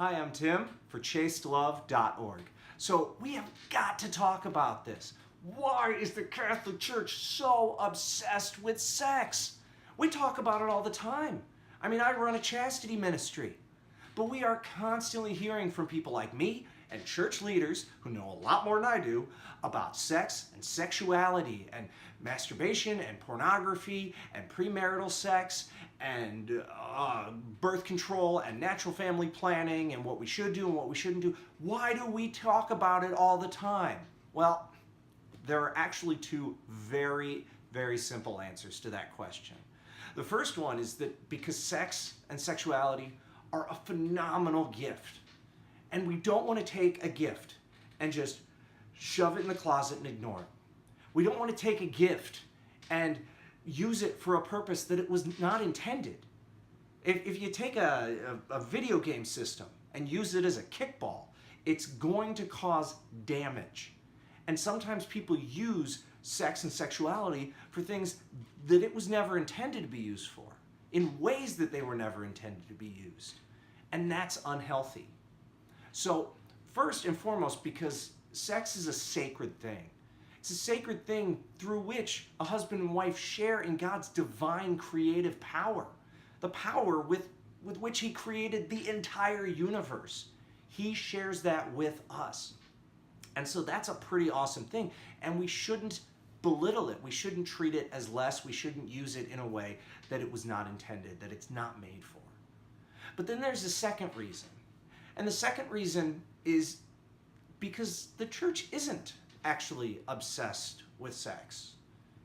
Hi, I'm Tim for chasedlove.org. So we have got to talk about this. Why is the Catholic Church so obsessed with sex? We talk about it all the time. I mean, I run a chastity ministry. But we are constantly hearing from people like me and church leaders who know a lot more than I do about sex and sexuality and masturbation and pornography and premarital sex and birth control and natural family planning and what we should do and what we shouldn't do. Why do we talk about it all the time? Well, there are actually two very, very simple answers to that question. The first one is that because sex and sexuality are a phenomenal gift, and we don't want to take a gift and just shove it in the closet and ignore it. We don't want to take a gift and use it for a purpose that it was not intended. If you take a video game system and use it as a kickball, it's going to cause damage. And sometimes people use sex and sexuality for things that it was never intended to be used for, in ways that they were never intended to be used. And that's unhealthy. So first and foremost, because sex is a sacred thing. It's a sacred thing through which a husband and wife share in God's divine creative power, the power with which He created the entire universe. He shares that with us. And so that's a pretty awesome thing. And we shouldn't belittle it. We shouldn't treat it as less. We shouldn't use it in a way that it was not intended, that it's not made for. But then there's a second reason. And the second reason is because the church isn't actually obsessed with sex.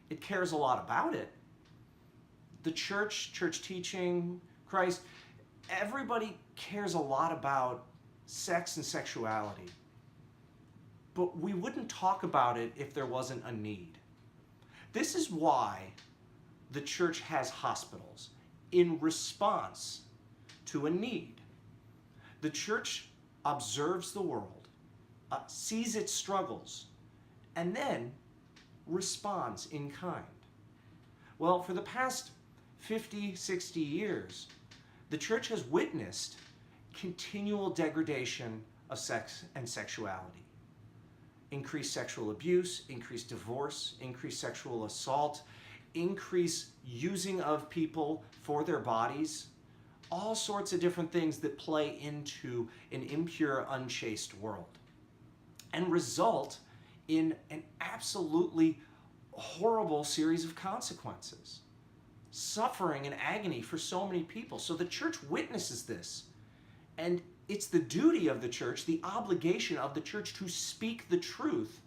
It cares a lot about it. The church teaching, Christ, everybody cares a lot about sex and sexuality. But we wouldn't talk about it if there wasn't a need. This is why the church has hospitals, in response to a need. The church observes the world, sees its struggles, and then responds in kind. Well, for the past 50, 60 years, the church has witnessed continual degradation of sex and sexuality. Increased sexual abuse, increased divorce, increased sexual assault, increased using of people for their bodies, all sorts of different things that play into an impure, unchaste world and result in an absolutely horrible series of consequences, suffering and agony for so many people. So the church witnesses this, and it's the duty of the church, the obligation of the church to speak the truth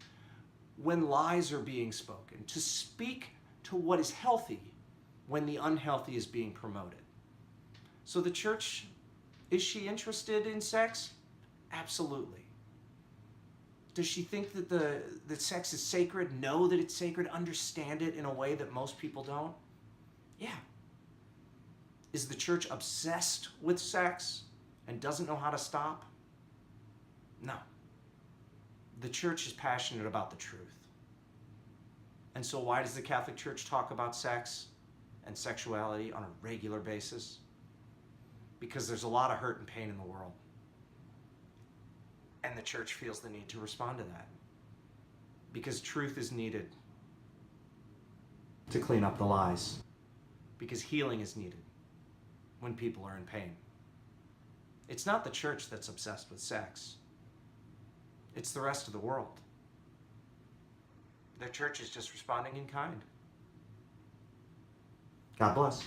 when lies are being spoken, to speak to what is healthy when the unhealthy is being promoted. So the church, is she interested in sex? Absolutely. Does she think that sex is sacred, know that it's sacred, understand it in a way that most people don't? Yeah. Is the church obsessed with sex and doesn't know how to stop? No. The church is passionate about the truth. And so why does the Catholic Church talk about sex and sexuality on a regular basis? Because there's a lot of hurt and pain in the world. And the church feels the need to respond to that. Because truth is needed to clean up the lies. Because healing is needed when people are in pain. It's not the church that's obsessed with sex. It's the rest of the world. The church is just responding in kind. God bless.